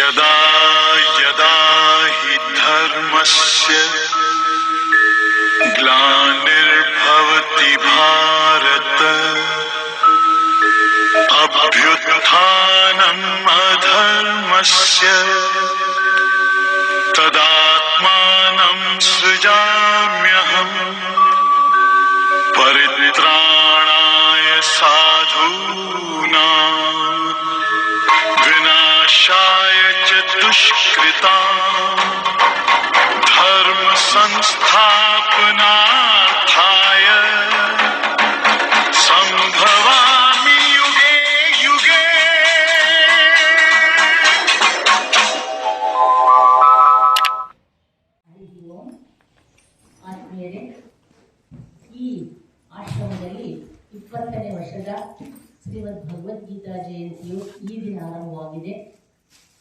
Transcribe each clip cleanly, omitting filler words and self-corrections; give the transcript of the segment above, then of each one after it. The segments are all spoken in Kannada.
यदा यदा हि धर्मस्य ग्लानिर्भवति भारत अभ्युत्थानम् अधर्मस्य तदात्मानं सृजाम्यहम् परित्राणाय साधूनां विनाशाय च दुष्कृतां धर्म संस्थापनार्थाय संभवामि युगे युगे। ಆತ್ಮೀಯರೇ, ಈ ಆಶ್ರಮದಲ್ಲಿ 20ನೇ ವರ್ಷದ ಶ್ರೀಮದ್ ಭಗವದ್ಗೀತಾ ಜಯಂತಿಯು ಈ ದಿನ ಆರಂಭವಾಗಿದೆ.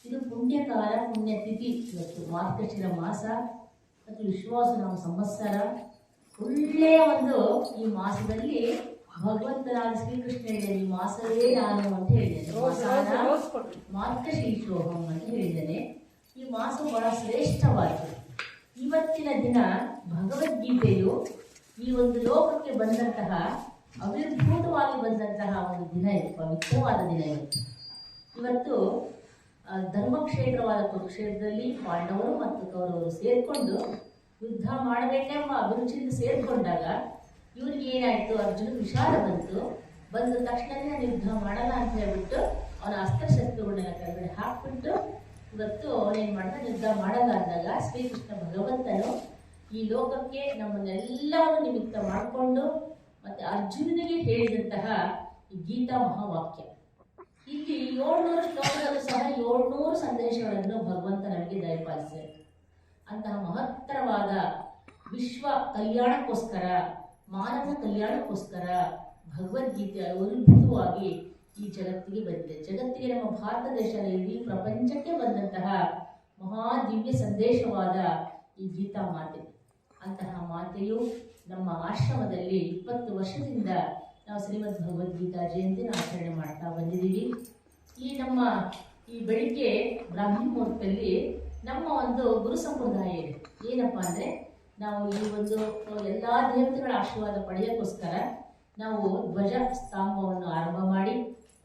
ಇದು ಪುಣ್ಯಕಾಲ, ಪುಣ್ಯತಿಥಿ. ಇವತ್ತು ಮಾರ್ಗಶಿರ ಮಾಸ ಮತ್ತು ವಿಶ್ವಾಸನಾಮ ಸಂವತ್ಸರ. ಒಳ್ಳೆಯ ಒಂದು ಈ ಮಾಸದಲ್ಲಿ ಭಗವಂತನಾದ ಶ್ರೀಕೃಷ್ಣ ಹೇಳಿದ್ದಾನೆ, ಈ ಮಾಸವೇ ನಾನು ಅಂತ ಹೇಳಿದ್ದೇನೆ, ಮಾರ್ಗಶೀರ್ಷೋಹಂ ಅಂತ ಹೇಳಿದ್ದೇನೆ. ಈ ಮಾಸ ಬಹಳ ಶ್ರೇಷ್ಠವಾಗಿದೆ. ಇವತ್ತಿನ ದಿನ ಭಗವದ್ಗೀತೆಯು ಈ ಒಂದು ಲೋಕಕ್ಕೆ ಬಂದಂತಹ, ಅವಿರ್ಭೂತವಾಗಿ ಬಂದಂತಹ ಒಂದು ದಿನ ಇದು, ಪವಿತ್ರವಾದ ದಿನ ಇವತ್ತು. ಇವತ್ತು ಧರ್ಮಕ್ಷೇತ್ರವಾದ ಕುರುಕ್ಷೇತ್ರದಲ್ಲಿ ಪಾಂಡವರು ಮತ್ತು ಕೌರವರು ಸೇರಿಕೊಂಡು ಯುದ್ಧ ಮಾಡಬೇಕೆಂಬ ಅಭಿರುಚಿಯಿಂದ ಸೇರಿಕೊಂಡಾಗ ಇವರಿಗೆ ಏನಾಯಿತು, ಅರ್ಜುನ ವಿಷಾದ ಬಂದ ತಕ್ಷಣವೇ ನಾನು ಯುದ್ಧ ಮಾಡಲ್ಲ ಅಂತ ಹೇಳ್ಬಿಟ್ಟು ಅವನ ಅಸ್ತ್ರಶಸ್ತ್ರಗಳನ್ನೆಲ್ಲ ಕೆಳಗಡೆ ಹಾಕ್ಬಿಟ್ಟು ಇವತ್ತು ಅವನೇನು ಮಾಡ್ದ, ಯುದ್ಧ ಮಾಡಲ್ಲ ಅಂದಾಗ ಶ್ರೀಕೃಷ್ಣ ಭಗವಂತನು ಈ ಲೋಕಕ್ಕೆ ನಮ್ಮನ್ನೆಲ್ಲವನ್ನು ನಿಮಿತ್ತ ಮಾಡಿಕೊಂಡು ಮತ್ತೆ ಅರ್ಜುನನಿಗೆ ಹೇಳಿದಂತಹ ಈ ಗೀತಾ ಮಹಾವಾಕ್ಯ. ಇಲ್ಲಿ 700 ಶ್ಲೋಕಗಳು ಸಹ 700 ಸಂದೇಶಗಳನ್ನು ಭಗವಂತ ನಮಗೆ ದಯಪಾಲಿಸಿದೆ. ಅಂತಹ ಮಹತ್ತರವಾದ ವಿಶ್ವ ಕಲ್ಯಾಣಕ್ಕೋಸ್ಕರ, ಮಾನವ ಕಲ್ಯಾಣಕ್ಕೋಸ್ಕರ ಭಗವದ್ಗೀತೆ ಅದ್ಭುತವಾಗಿ ಈ ಜಗತ್ತಿಗೆ ಬಂದಿದೆ. ಜಗತ್ತಿಗೆ, ನಮ್ಮ ಭಾರತ ದೇಶದ ಇಡೀ ಪ್ರಪಂಚಕ್ಕೆ ಬಂದಂತಹ ಮಹಾ ದಿವ್ಯ ಸಂದೇಶವಾದ ಈ ಗೀತಾ ಮಾತೆ. ಅಂತಹ ಮಾತೆಯು ನಮ್ಮ ಆಶ್ರಮದಲ್ಲಿ 20 ವರ್ಷದಿಂದ ನಾವು ಶ್ರೀಮದ್ ಭಗವದ್ಗೀತಾ ಜಯಂತಿನ ಆಚರಣೆ ಮಾಡ್ತಾ ಬಂದಿದ್ದೀವಿ. ಈ ಬೆಳಿಗ್ಗೆ ಬ್ರಾಹ್ಮಿ ಮುಹೂರ್ತದಲ್ಲಿ ನಮ್ಮ ಒಂದು ಗುರು ಸಂಪ್ರದಾಯ ಇದೆ. ಏನಪ್ಪ ಅಂದರೆ, ನಾವು ಈ ಒಂದು ಎಲ್ಲ ದೇವತೆಗಳ ಆಶೀರ್ವಾದ ಪಡೆಯೋಕ್ಕೋಸ್ಕರ ನಾವು ಧ್ವಜ ಸ್ತಂಭವನ್ನು ಆರಂಭ ಮಾಡಿ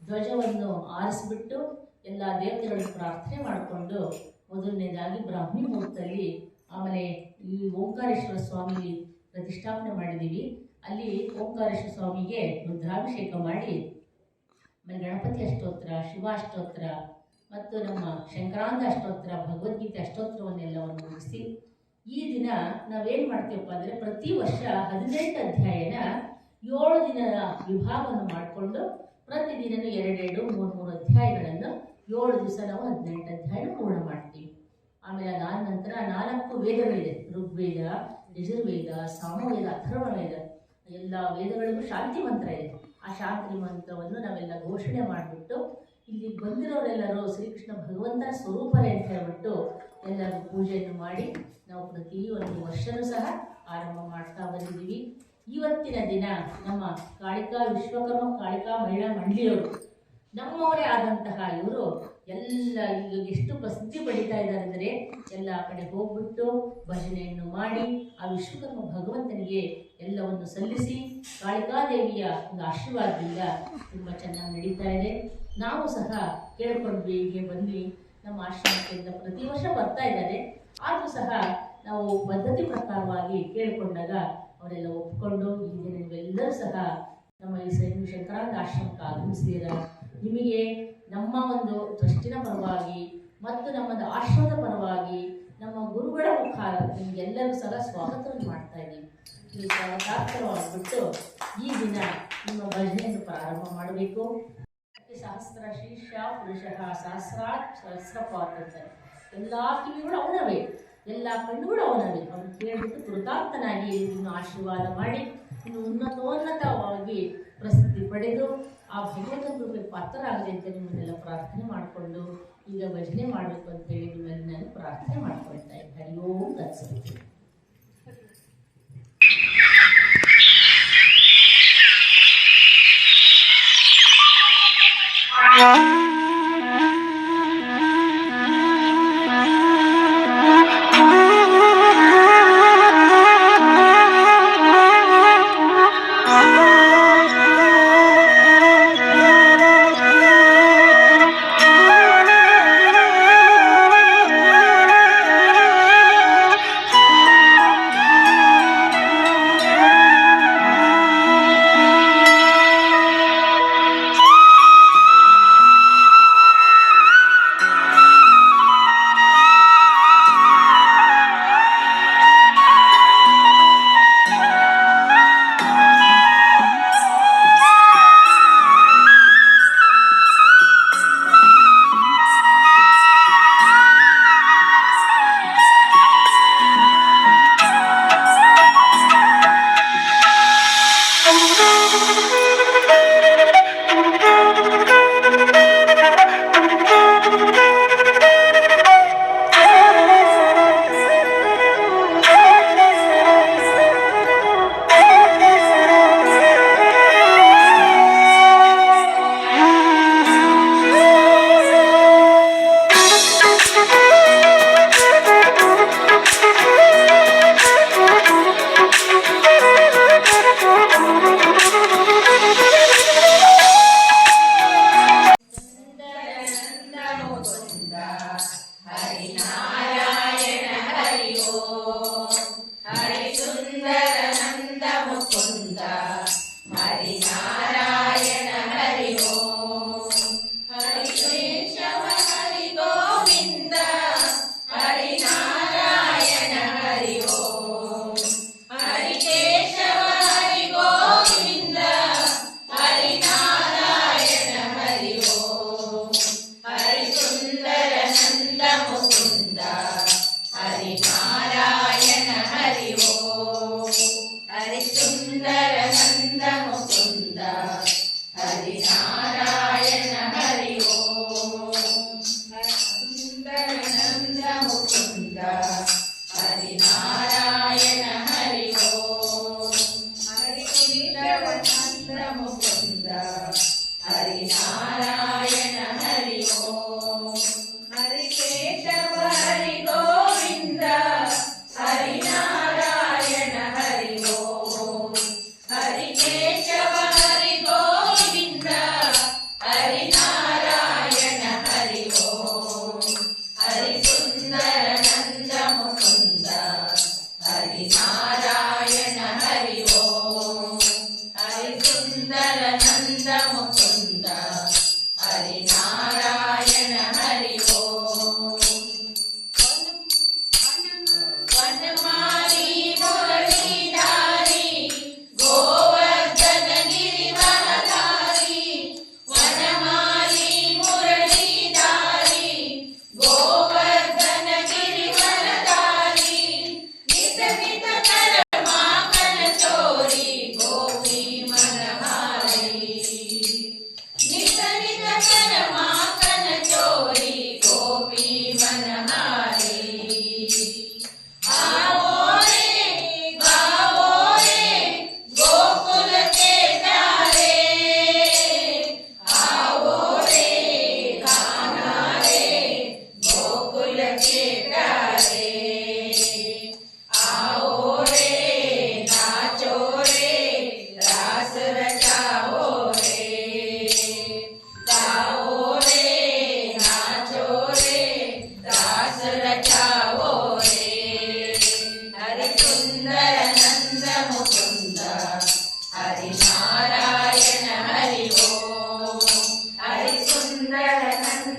ಧ್ವಜವನ್ನು ಆರಿಸಿಬಿಟ್ಟು ಎಲ್ಲ ದೇವತೆಗಳನ್ನು ಪ್ರಾರ್ಥನೆ ಮಾಡಿಕೊಂಡು ಮೊದಲನೇದಾಗಿ ಬ್ರಾಹ್ಮಿ ಮುಹೂರ್ತದಲ್ಲಿ, ಆಮೇಲೆ ಈ ಓಂಕಾರೇಶ್ವರ ಸ್ವಾಮಿ ಪ್ರತಿಷ್ಠಾಪನೆ ಮಾಡಿದ್ದೀವಿ. ಅಲ್ಲಿ ಓಂಕಾರೇಶ್ವರ ಸ್ವಾಮಿಗೆ ರುದ್ರಾಭಿಷೇಕ ಮಾಡಿ, ಆಮೇಲೆ ಗಣಪತಿ ಅಷ್ಟೋತ್ರ, ಶಿವಾಷ್ಟೋತ್ರ ಮತ್ತು ನಮ್ಮ ಶಂಕರಾಂಗ ಅಷ್ಟೋತ್ರ, ಭಗವದ್ಗೀತೆ ಅಷ್ಟೋತ್ರವನ್ನೆಲ್ಲವನ್ನು ಮುಗಿಸಿ ಈ ದಿನ ನಾವೇನು ಮಾಡ್ತೀವಪ್ಪ ಅಂದರೆ, ಪ್ರತಿ ವರ್ಷ 18 ಅಧ್ಯಾಯನ 7 ದಿನದ ವಿಭಾಗವನ್ನು ಮಾಡಿಕೊಂಡು ಪ್ರತಿದಿನವೂ 2 3 ಅಧ್ಯಾಯಗಳನ್ನು 7 ದಿವಸ ನಾವು 18 ಅಧ್ಯಾಯ ಪೂರ್ಣ ಮಾಡ್ತೀವಿ. ಆಮೇಲೆ ಅದಾದ ನಂತರ 4 ವೇದಗಳಿದೆ. ಋಗ್ವೇದ, ಯಜುರ್ವೇದ, ಸಾಮವೇದ, ಅಥರ್ವವೇದ, ಎಲ್ಲ ವೇದಗಳಿಗೂ ಶಾಂತಿ ಮಂತ್ರ ಇದೆ. ಆ ಶಾಂತಿ ಮಂತ್ರವನ್ನು ನಾವೆಲ್ಲ ಘೋಷಣೆ ಮಾಡಿಬಿಟ್ಟು ಇಲ್ಲಿ ಬಂದಿರೋರೆಲ್ಲರೂ ಶ್ರೀಕೃಷ್ಣ ಭಗವಂತನ ಸ್ವರೂಪರೇ ಅಂತ ಹೇಳ್ಬಿಟ್ಟು ಎಲ್ಲರೂ ಪೂಜೆಯನ್ನು ಮಾಡಿ ನಾವು ಪ್ರತಿ ಒಂದು ವರ್ಷವೂ ಸಹ ಆರಂಭ ಮಾಡ್ತಾ ಬಂದಿದ್ದೀವಿ. ಇವತ್ತಿನ ದಿನ ನಮ್ಮ ಕಾಳಿಕಾ ವಿಶ್ವಕರ್ಮ ಕಾಳಿಕಾ ಮಹಿಳಾ ಮಂಡಳಿಯವರು, ನಮ್ಮವರೇ ಆದಂತಹ ಇವರು ಎಲ್ಲ ಈಗ ಎಷ್ಟು ಪ್ರಸಿದ್ಧಿ ಪಡಿತಾ ಇದ್ದಾರೆ ಅಂದರೆ, ಎಲ್ಲ ಕಡೆ ಹೋಗ್ಬಿಟ್ಟು ಭಜನೆಯನ್ನು ಮಾಡಿ ಆ ವಿಶ್ವಕರ್ಮ ಭಗವಂತನಿಗೆ ಎಲ್ಲವನ್ನು ಸಲ್ಲಿಸಿ ಕಾಳಿಕಾದೇವಿಯ ಒಂದು ಆಶೀರ್ವಾದದಿಂದ ತುಂಬ ಚೆನ್ನಾಗಿ ನಡೀತಾ ಇದೆ. ನಾವು ಸಹ ಕೇಳ್ಕೊಂಡ್ವಿ, ಹೀಗೆ ಬಂದ್ವಿ, ನಮ್ಮ ಆಶ್ರಮಕ್ಕಿಂತ ಪ್ರತಿ ವರ್ಷ ಬರ್ತಾ ಇದ್ದಾರೆ. ಆದರೂ ಸಹ ನಾವು ಪದ್ಧತಿ ಪ್ರಕಾರವಾಗಿ ಕೇಳಿಕೊಂಡಾಗ ಅವರೆಲ್ಲ ಒಪ್ಪಿಕೊಂಡು ಈಗ ನೀವೆಲ್ಲರೂ ಸಹ ನಮ್ಮ ಈ ಶಂಕರಾಂಗ ಆಶ್ರಮಕ್ಕೆ ಆಗಮಿಸಿದ್ದೀರ. ನಿಮಗೆ ನಮ್ಮ ಒಂದು ಟ್ರಸ್ಟಿನ ಪರವಾಗಿ ಮತ್ತು ನಮ್ಮದು ಆಶ್ರಮದ ಪರವಾಗಿ ನಮ್ಮ ಗುರುಗಳ ಮುಖಾಂತರ ನಿಮಗೆಲ್ಲರೂ ಸಹ ಸ್ವಾಗತವನ್ನು ಮಾಡ್ತಾ ಇದ್ದೀವಿ. ನೀವು ಸ್ವಾಗತಾರ್ಥವಾಗಿಬಿಟ್ಟು ಈ ದಿನ ನಿಮ್ಮ ಭಜನೆಯನ್ನು ಪ್ರಾರಂಭ ಮಾಡಬೇಕು. ಸಹಸ್ರ ಶೀರ್ಷ ಪುರುಷ ಸಹಸ್ರಾತ್ ಸಹಸ್ರಪಾತ್ ಅಂತಾರೆ. ಎಲ್ಲ ಕಿವಿಗಳು ಅವನವೇ, ಎಲ್ಲ ಕಣ್ಣುಗಳು ಅವನವೇ. ಅವನು ಕೇಳಿಬಿಟ್ಟು ಕೃತಾರ್ಥನಾಗಿ ಇನ್ನು ಆಶೀರ್ವಾದ ಮಾಡಿ ಇನ್ನು ಉನ್ನತೋನ್ನತವಾಗಿ ಪ್ರಸಿದ್ಧಿ ಪಡೆದು ಆ ಭಗವಂತನ ಕೃಪೆಗೆ ಪಾತ್ರರಾಗಲಿ ಅಂತ ನಿಮ್ಮನ್ನೆಲ್ಲ ಪ್ರಾರ್ಥನೆ ಮಾಡಿಕೊಂಡು ಈಗ ಭಜನೆ ಮಾಡಬೇಕು ಅಂತೇಳಿ ನಿಮ್ಮಲ್ಲಿ ನಾನು ಪ್ರಾರ್ಥನೆ ಮಾಡ್ಕೊಳ್ತಾ ಇದ್ದೆ. ಹರಿ ಓಂ ತತ್ಸತ್.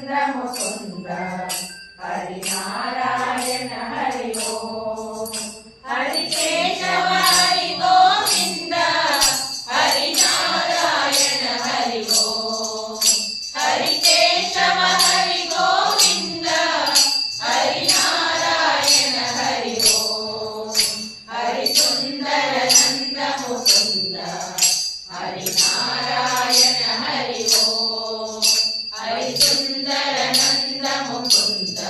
ನಂದ ಮುಕುಂದ ಹರಿನಾರಾಯಣ ಹರಿ ಓಂ ಹರಿ ಕೇಶವ ಹರಿ ಗೋವಿಂದ ಹರಿನಾರಾಯಣ ಹರಿ ಓಂ ಹರಿ ಕೇಶವ ಹರಿ ಗೋವಿಂದ ಹರಿನಾರಾಯಣ ಹರಿ ಓಂ ಹರಿ ಸುಂದರ ನಂದ ಮುಕುಂದ ಹರಿನಾರಾಯಣ ಹರಿ ಓಂ ಹರಿ ಸುಂದರ ನಂದ ಮುಕುಂದ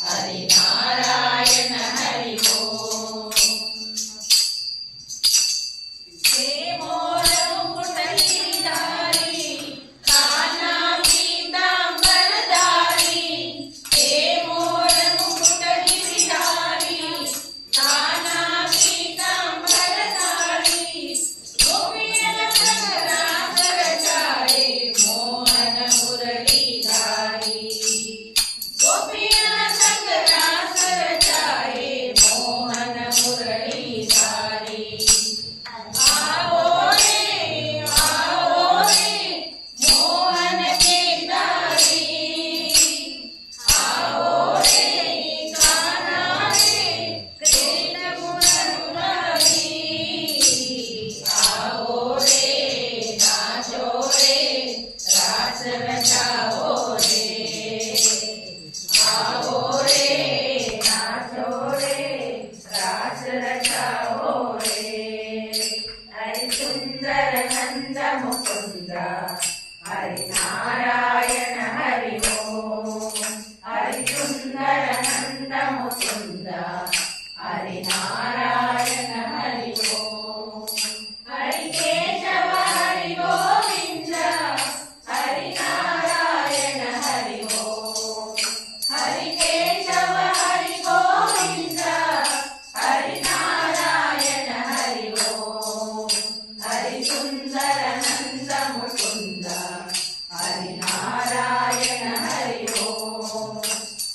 ಹರಿನಾರಾಯಣ ಹರಿ ಓಂ ಹೇ ಮೋರ ಮುಕುಟಗಿರಿಧಾರಿ ಕಾನಾ ಪೀತಾಂಬರಧಾರಿ ಹೇ ಮೋರ ಮುಕುಟಗಿರಿಧಾರಿ ಕಾನಾ ಪೀತಾಂಬರಧಾರಿ ಗೋಪಿಯರ ಸಂಗರಾಸರ ಚಾರಿ ಮೋಹನ ಮುರಳೀಧಾರಿ ಗೋಪಿಯರ ಸಂಗರಾಸರ ಚಾರಿ ಮೋಹನ ಮುರಳೀಧಾರಿ आओ रे मोहन के दारी आओ रे कान्हा रे कृष्ण मुरारी आओ रे नाचो रे रास रचाओ रे आओ रे नाचो रे रास रचाओ रे हरि सुंदर नंद मुकुंद हरिनारायण हरि ओम हरि सुंदर नंद मुकुंद हरिनारायण हरि ओम हरि केशव हरि गोविंद हरिनारायण हरि ओम हरि केशव हरि गोविंद हरिनारायण हरि ओम हरि सुंदर नंद मुकुंद हरिनारायण हरि ओम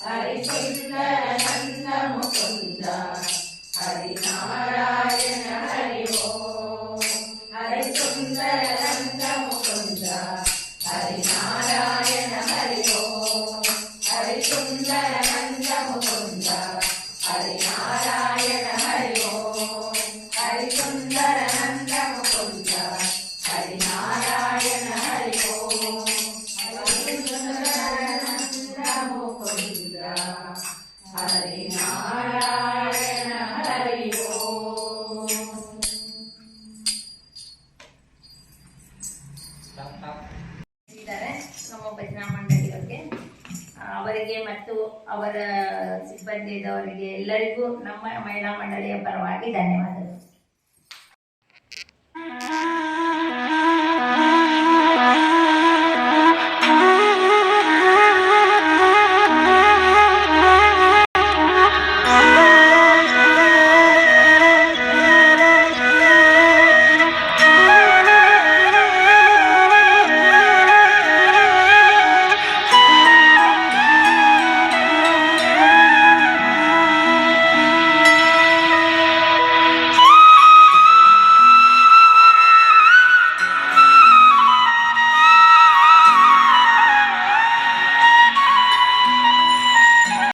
हरि सुंदर नंद मुकुंद हरिनारायण हरि ओम हरि सुंदर नंद मुकुंद हरिनारायण हरि ओम हरि सुंदर नंद मुकुंद हरिनारायण हरि ओम हरि सुंदर नंद मुकुंद हरिनारायण हरि ओम हरि सुंदर नंद मुकुंद हरिनारायण हरि ओम ಇದ್ದಾರೆ ನಮ್ಮ ಭಜನಾ ಮಂಡಳಿಯವರಿಗೆ ಅವರಿಗೆ ಮತ್ತು ಅವರ ಸಿಬ್ಬಂದಿದವರಿಗೆ ಎಲ್ಲರಿಗೂ ನಮ್ಮ ಮಹಿಳಾ ಮಂಡಳಿಯ ಪರವಾಗಿ ಧನ್ಯವಾದಗಳು.